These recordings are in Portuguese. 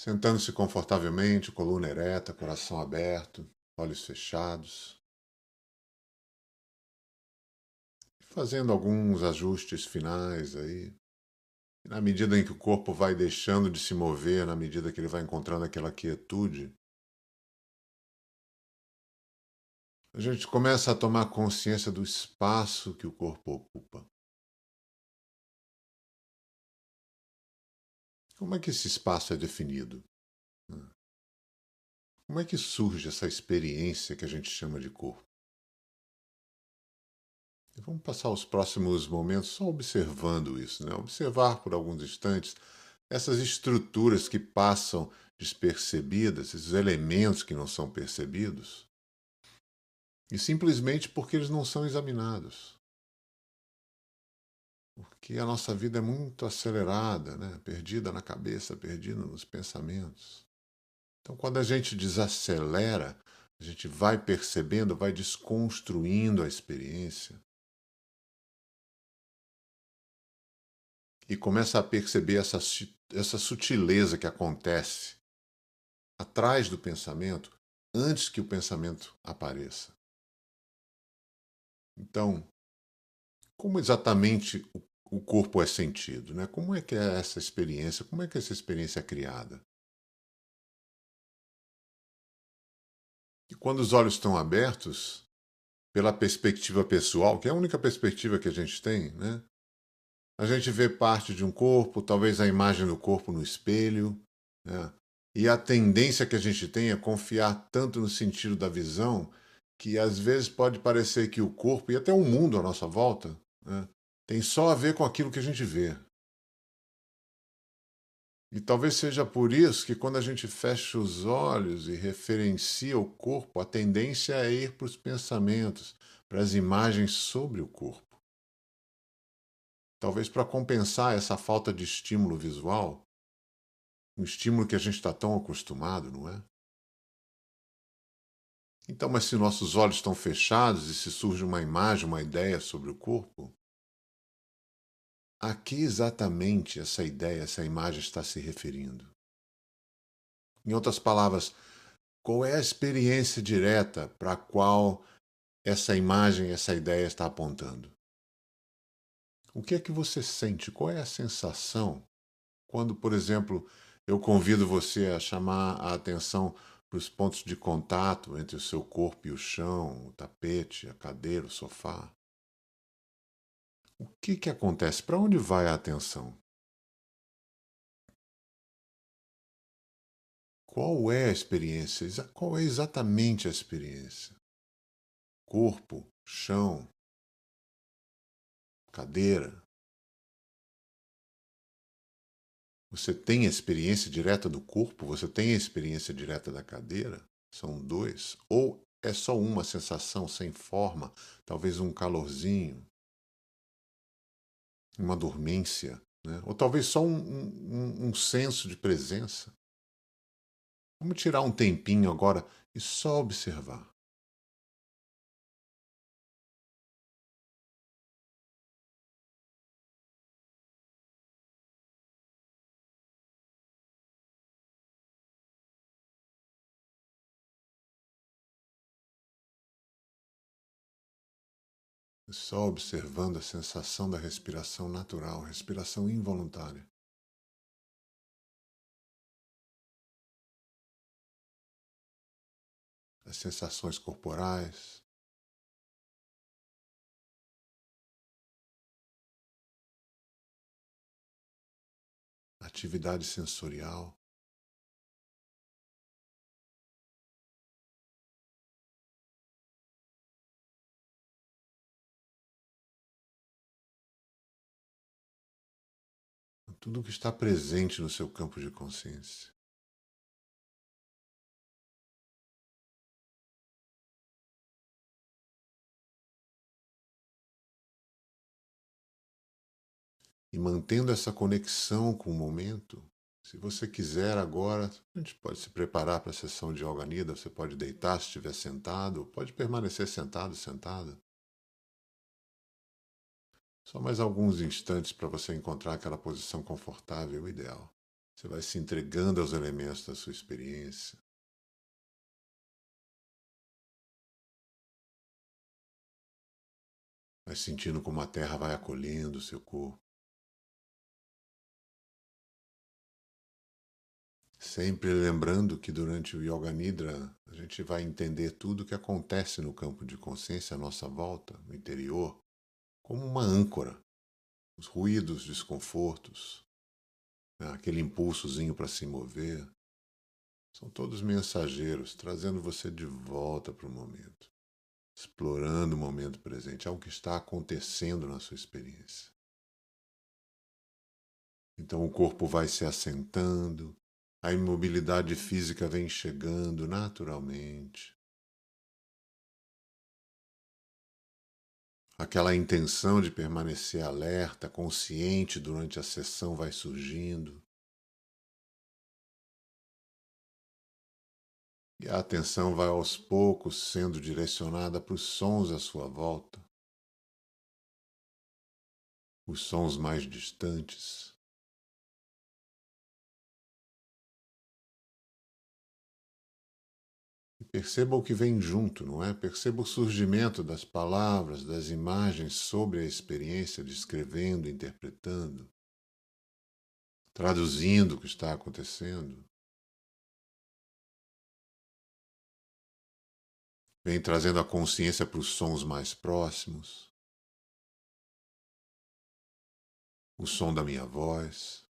Sentando-se confortavelmente, coluna ereta, coração aberto, olhos fechados, fazendo alguns ajustes finais aí. E na medida em que o corpo vai deixando de se mover, na medida que ele vai encontrando aquela quietude, a gente começa a tomar consciência do espaço que o corpo ocupa. Como é que esse espaço é definido? Como é que surge essa experiência que a gente chama de corpo? E vamos passar os próximos momentos só observando isso, né? Observar por alguns instantes essas estruturas que passam despercebidas, esses elementos que não são percebidos, e simplesmente porque eles não são examinados. Porque a nossa vida é muito acelerada, né? Perdida na cabeça, perdida nos pensamentos. Então, quando a gente desacelera, a gente vai percebendo, vai desconstruindo a experiência e começa a perceber essa sutileza que acontece atrás do pensamento antes que o pensamento apareça. Então, como exatamente o corpo é sentido, né? Como é que é essa experiência? Como é que essa experiência é criada? E quando os olhos estão abertos, pela perspectiva pessoal, que é a única perspectiva que a gente tem, né? A gente vê parte de um corpo, talvez a imagem do corpo no espelho, né? E a tendência que a gente tem é confiar tanto no sentido da visão que às vezes pode parecer que o corpo e até o mundo à nossa volta, né, tem só a ver com aquilo que a gente vê. E talvez seja por isso que quando a gente fecha os olhos e referencia o corpo, a tendência é ir para os pensamentos, para as imagens sobre o corpo. Talvez para compensar essa falta de estímulo visual, um estímulo que a gente está tão acostumado, não é? Então, mas se nossos olhos estão fechados e se surge uma imagem, uma ideia sobre o corpo, a que exatamente essa ideia, essa imagem está se referindo? Em outras palavras, qual é a experiência direta para a qual essa imagem, essa ideia está apontando? O que é que você sente? Qual é a sensação quando, por exemplo, eu convido você a chamar a atenção para os pontos de contato entre o seu corpo e o chão, o tapete, a cadeira, o sofá? O que que acontece? Para onde vai a atenção? Qual é a experiência? Qual é exatamente a experiência? Corpo, chão, cadeira. Você tem a experiência direta do corpo? Você tem a experiência direta da cadeira? São dois? Ou é só uma sensação sem forma? Talvez um calorzinho, uma dormência, né? Ou talvez só um senso de presença. Vamos tirar um tempinho agora e só observar. Só observando a sensação da respiração natural, respiração involuntária. As sensações corporais, atividade sensorial, tudo que está presente no seu campo de consciência. E mantendo essa conexão com o momento, se você quiser agora, a gente pode se preparar para a sessão de yoga nidra, você pode deitar se estiver sentado, ou pode permanecer sentado, sentada. Só mais alguns instantes para você encontrar aquela posição confortável ideal. Você vai se entregando aos elementos da sua experiência. Vai sentindo como a terra vai acolhendo o seu corpo. Sempre lembrando que durante o Yoga Nidra a gente vai entender tudo o que acontece no campo de consciência à nossa volta, no interior, como uma âncora. Os ruídos, desconfortos, né, aquele impulsozinho para se mover, são todos mensageiros, trazendo você de volta para o momento, explorando o momento presente, algo que está acontecendo na sua experiência. Então o corpo vai se assentando, a imobilidade física vem chegando naturalmente. Aquela intenção de permanecer alerta, consciente durante a sessão vai surgindo. E a atenção vai aos poucos sendo direcionada para os sons à sua volta, os sons mais distantes. E perceba o que vem junto, não é? Perceba o surgimento das palavras, das imagens sobre a experiência, descrevendo, interpretando, traduzindo o que está acontecendo. Vem trazendo a consciência para os sons mais próximos, o som da minha voz.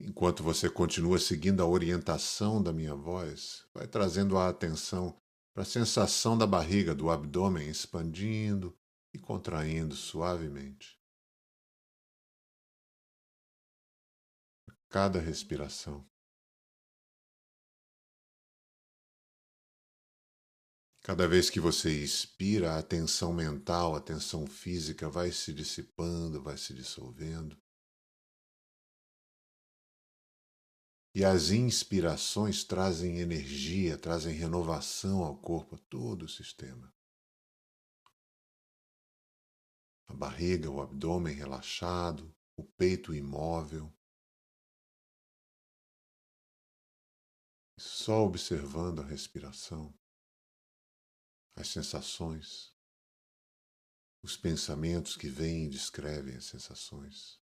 Enquanto você continua seguindo a orientação da minha voz, vai trazendo a atenção para a sensação da barriga, do abdômen expandindo e contraindo suavemente. Cada respiração. Cada vez que você expira, a tensão mental, a tensão física vai se dissipando, vai se dissolvendo. E as inspirações trazem energia, trazem renovação ao corpo, a todo o sistema. A barriga, o abdômen relaxado, o peito imóvel. Só observando a respiração, as sensações, os pensamentos que vêm e descrevem as sensações.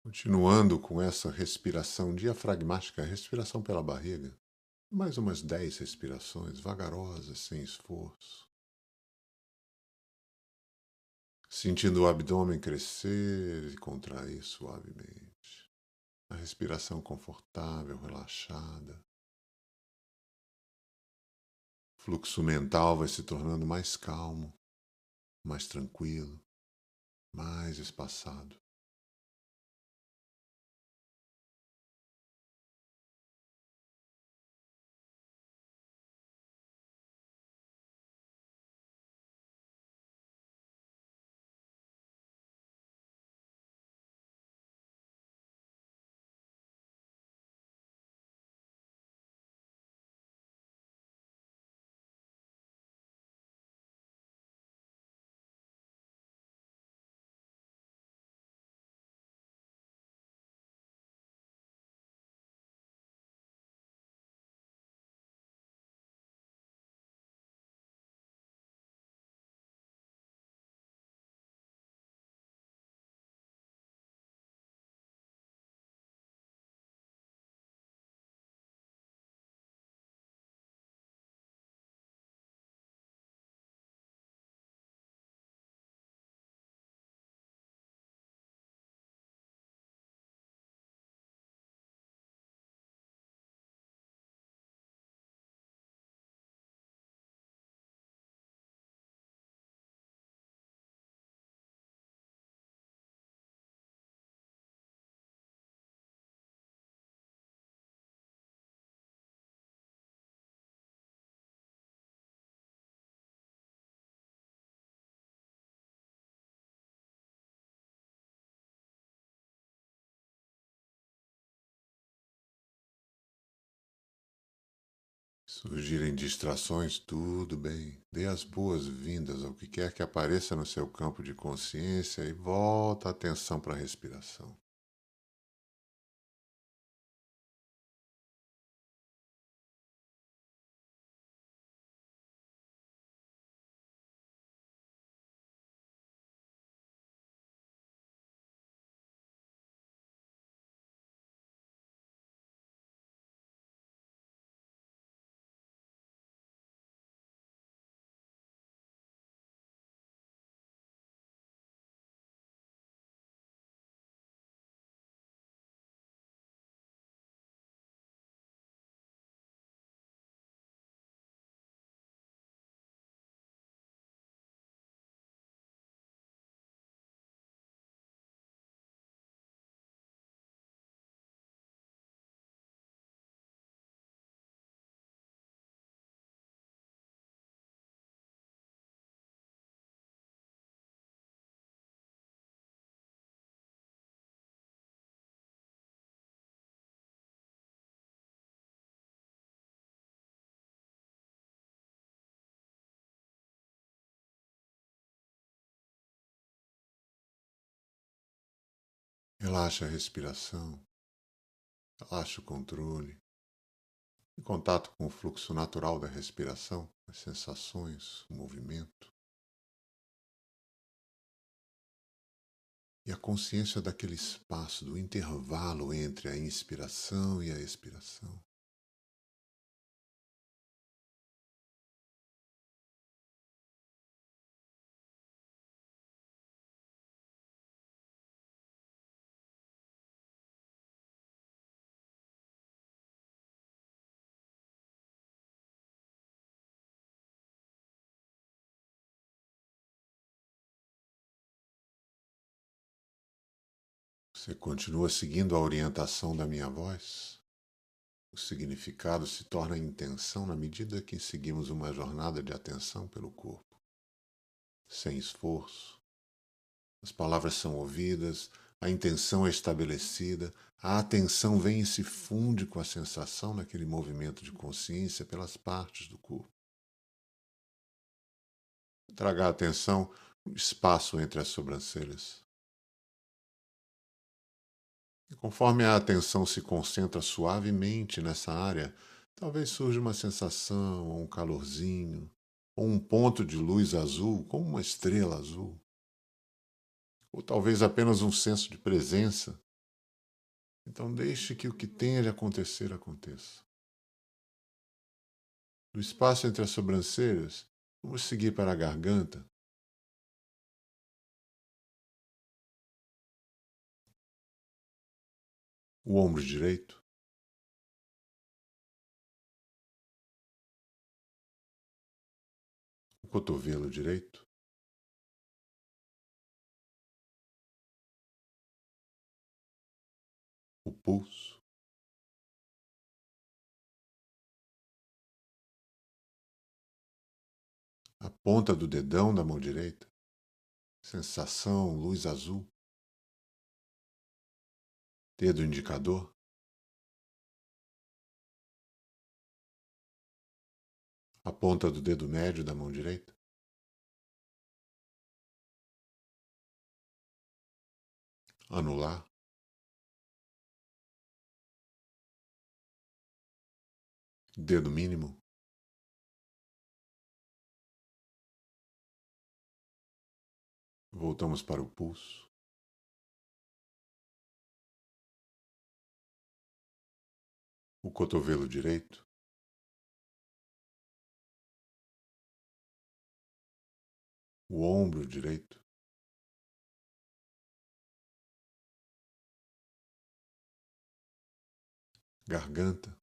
Continuando com essa respiração diafragmática, respiração pela barriga, mais umas 10 respirações vagarosas, sem esforço. Sentindo o abdômen crescer e contrair suavemente. A respiração confortável, relaxada. O fluxo mental vai se tornando mais calmo, mais tranquilo, mais espaçado. Surgirem distrações, tudo bem. Dê as boas-vindas ao que quer que apareça no seu campo de consciência e volta a atenção para a respiração. Relaxa a respiração, relaxa o controle, em contato com o fluxo natural da respiração, as sensações, o movimento e a consciência daquele espaço, do intervalo entre a inspiração e a expiração. Você continua seguindo a orientação da minha voz? O significado se torna intenção na medida que seguimos uma jornada de atenção pelo corpo, sem esforço. As palavras são ouvidas, a intenção é estabelecida, a atenção vem e se funde com a sensação naquele movimento de consciência pelas partes do corpo. Traga a atenção no espaço entre as sobrancelhas. E conforme a atenção se concentra suavemente nessa área, talvez surja uma sensação, ou um calorzinho, ou um ponto de luz azul, como uma estrela azul, ou talvez apenas um senso de presença. Então deixe que o que tenha de acontecer aconteça. Do espaço entre as sobrancelhas, vamos seguir para a garganta, o ombro direito, o cotovelo direito, o pulso, a ponta do dedão da mão direita, sensação, luz azul, dedo indicador, a ponta do dedo médio da mão direita, anular, dedo mínimo, voltamos para o pulso, o cotovelo direito, o ombro direito, garganta,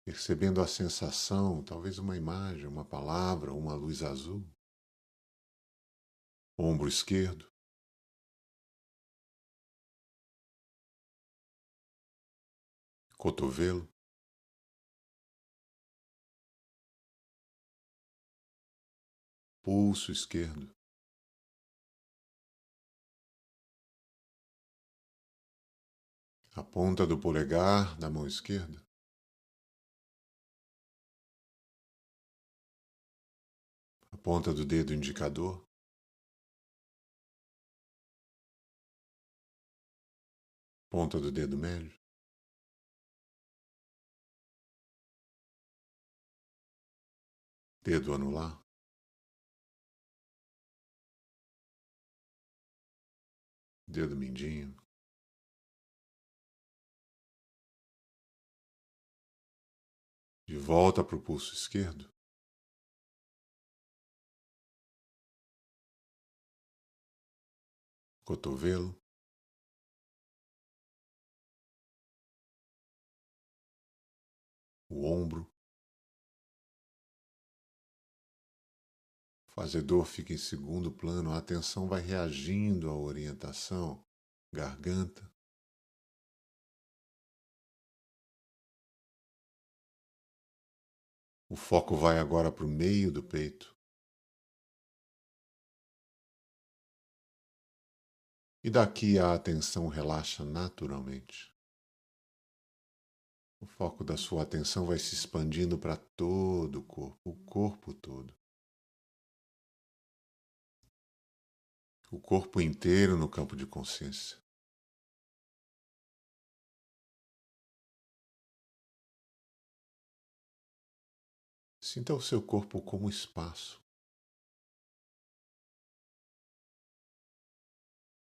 percebendo a sensação, talvez uma imagem, uma palavra, uma luz azul, ombro esquerdo, cotovelo, pulso esquerdo, a ponta do polegar da mão esquerda, ponta do dedo indicador, ponta do dedo médio, dedo anular, dedo mindinho, de volta para o pulso esquerdo, cotovelo, o ombro. O fazedor fica em segundo plano, a atenção vai reagindo à orientação, garganta. O foco vai agora para o meio do peito. E daqui a atenção relaxa naturalmente. O foco da sua atenção vai se expandindo para todo o corpo todo. O corpo inteiro no campo de consciência. Sinta o seu corpo como espaço.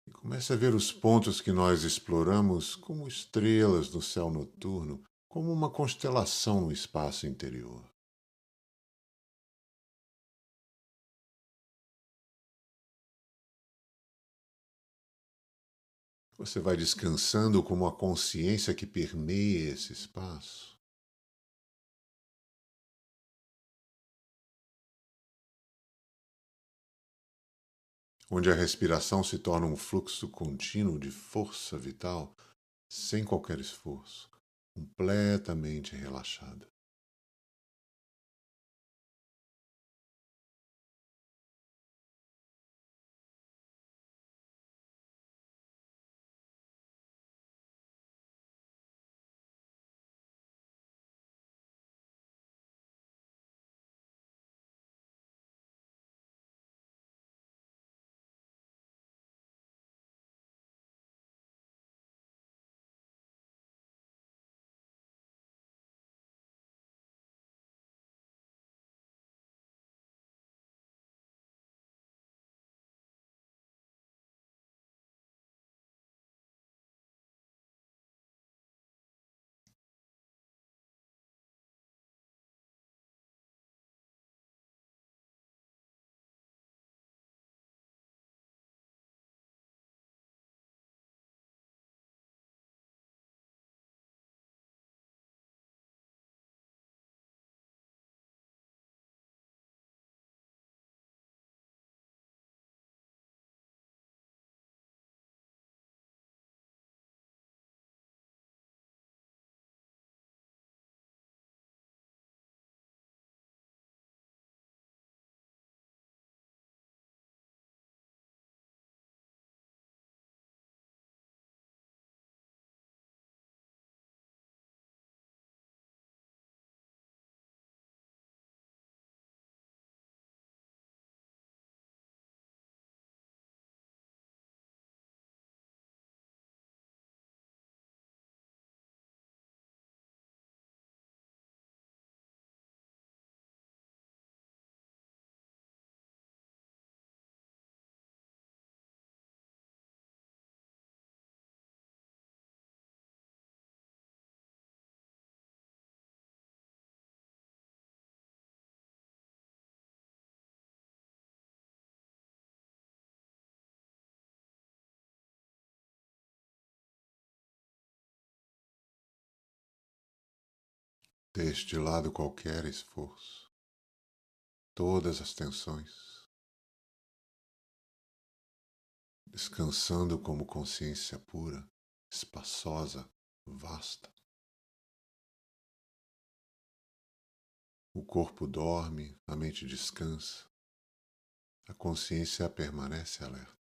E comece a ver os pontos que nós exploramos como estrelas no céu noturno, como uma constelação no espaço interior. Você vai descansando como a consciência que permeia esse espaço. Onde a respiração se torna um fluxo contínuo de força vital, sem qualquer esforço, completamente relaxada. Deixe de lado qualquer esforço, todas as tensões, descansando como consciência pura, espaçosa, vasta. O corpo dorme, a mente descansa, a consciência permanece alerta.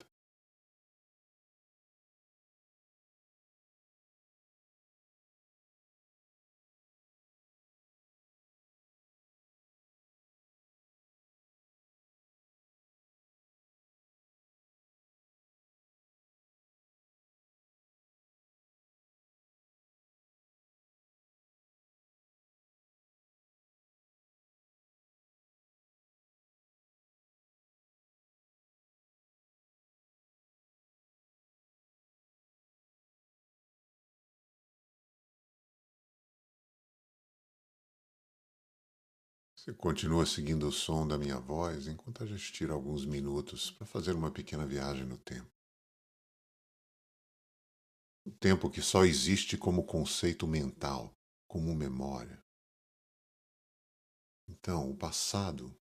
Você continua seguindo o som da minha voz enquanto a gente tira alguns minutos para fazer uma pequena viagem no tempo. O tempo que só existe como conceito mental, como memória. Então, o passado,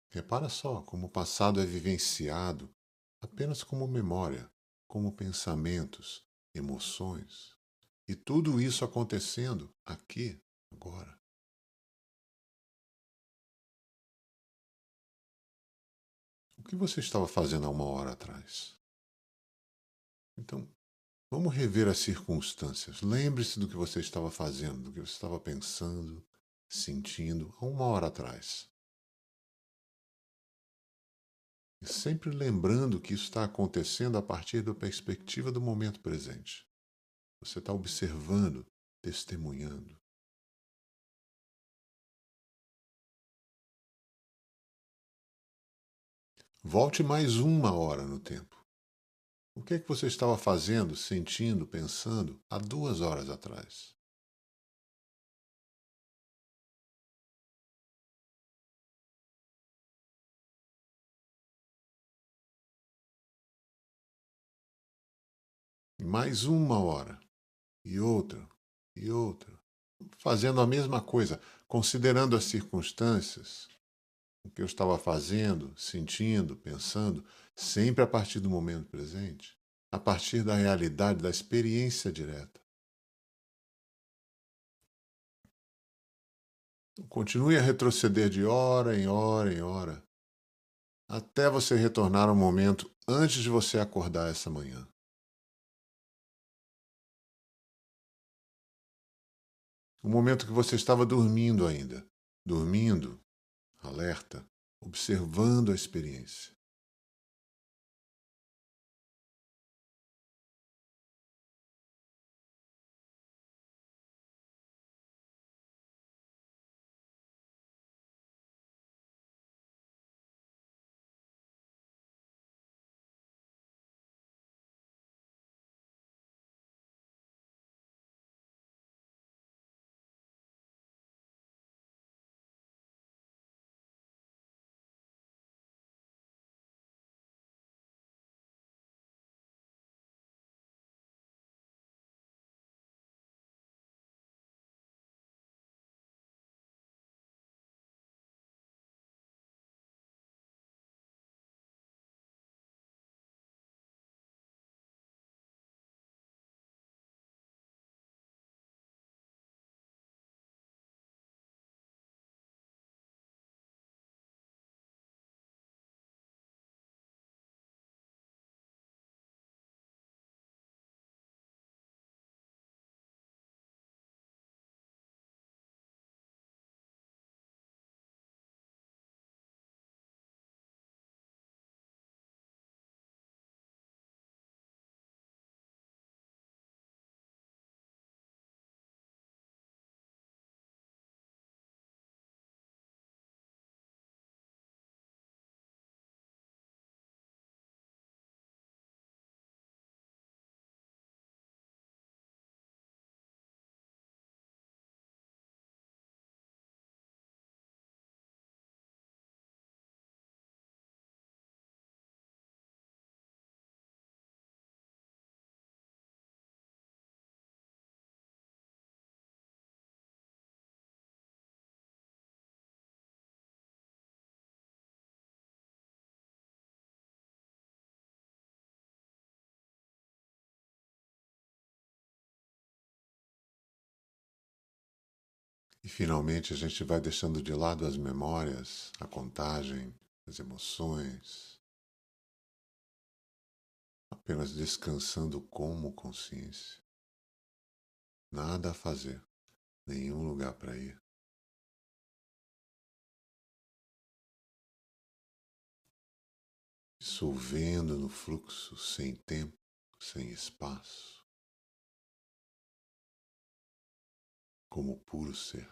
repara só como o passado é vivenciado apenas como memória, como pensamentos, emoções. E tudo isso acontecendo aqui, agora. O que você estava fazendo há uma hora atrás? Então, vamos rever as circunstâncias. Lembre-se do que você estava fazendo, do que você estava pensando, sentindo há uma hora atrás. E sempre lembrando que isso está acontecendo a partir da perspectiva do momento presente. Você está observando, testemunhando. Volte mais uma hora no tempo. O que é que você estava fazendo, sentindo, pensando há 2 horas atrás? E mais uma hora, e outra, e outra. Fazendo a mesma coisa, considerando as circunstâncias, o que eu estava fazendo, sentindo, pensando, sempre a partir do momento presente, a partir da realidade, da experiência direta. Continue a retroceder de hora em hora em hora, até você retornar ao momento antes de você acordar essa manhã. O momento que você estava dormindo ainda. Dormindo, alerta, observando a experiência. E finalmente a gente vai deixando de lado as memórias, a contagem, as emoções, apenas descansando como consciência. Nada a fazer, nenhum lugar para ir. Dissolvendo no fluxo, sem tempo, sem espaço, como puro ser.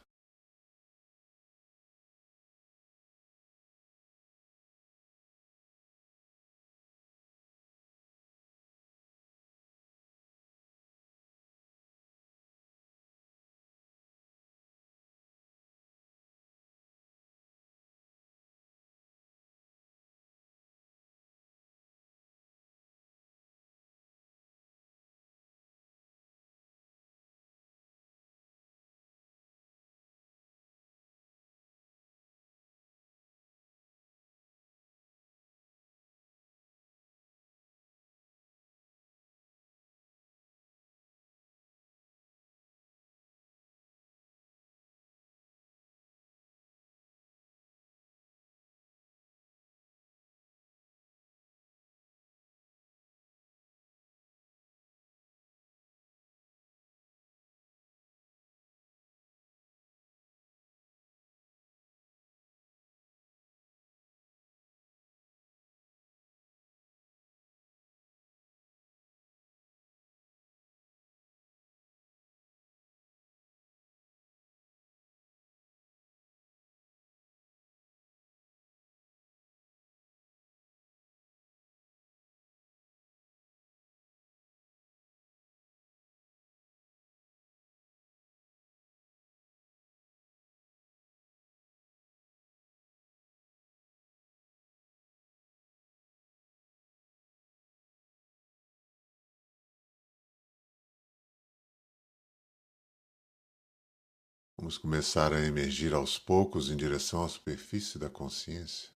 Vamos começar a emergir aos poucos em direção à superfície da consciência,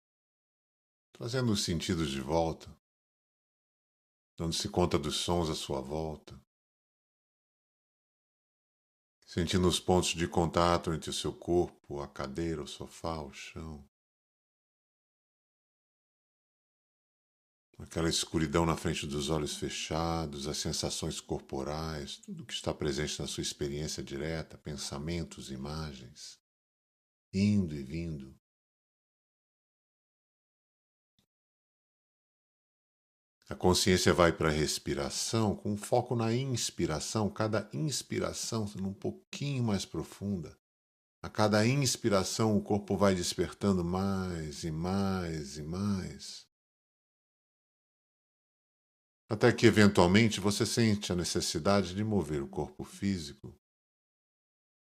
trazendo os sentidos de volta, dando-se conta dos sons à sua volta, sentindo os pontos de contato entre o seu corpo, a cadeira, o sofá, o chão. Aquela escuridão na frente dos olhos fechados, as sensações corporais, tudo que está presente na sua experiência direta, pensamentos, imagens, indo e vindo. A consciência vai para a respiração com foco na inspiração, cada inspiração sendo um pouquinho mais profunda. A cada inspiração, o corpo vai despertando mais e mais e mais. Até que, eventualmente, você sente a necessidade de mover o corpo físico.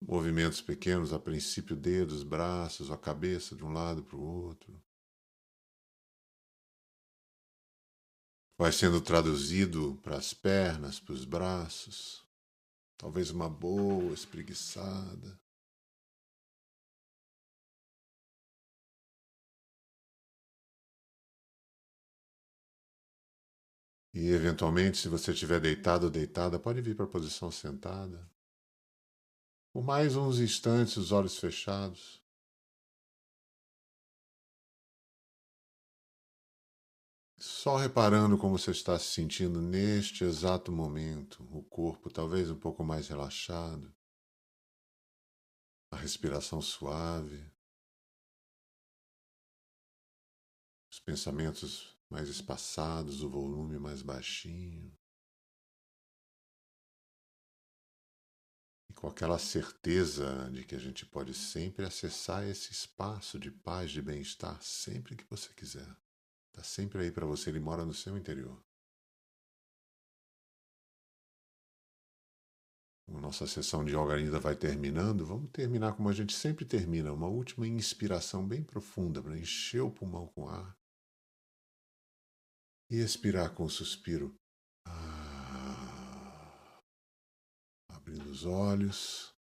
Movimentos pequenos, a princípio, dedos, braços, a cabeça de um lado para o outro. Vai sendo traduzido para as pernas, para os braços. Talvez uma boa espreguiçada. E, eventualmente, se você estiver deitado ou deitada, pode vir para a posição sentada. Por mais uns instantes, os olhos fechados. Só reparando como você está se sentindo neste exato momento. O corpo talvez um pouco mais relaxado. A respiração suave. Os pensamentos mais espaçados, o volume mais baixinho. E com aquela certeza de que a gente pode sempre acessar esse espaço de paz, de bem-estar, sempre que você quiser. Está sempre aí para você, ele mora no seu interior. A nossa sessão de yoga ainda vai terminando. Vamos terminar como a gente sempre termina, uma última inspiração bem profunda para encher o pulmão com ar. E expirar com um suspiro. Abrindo os olhos.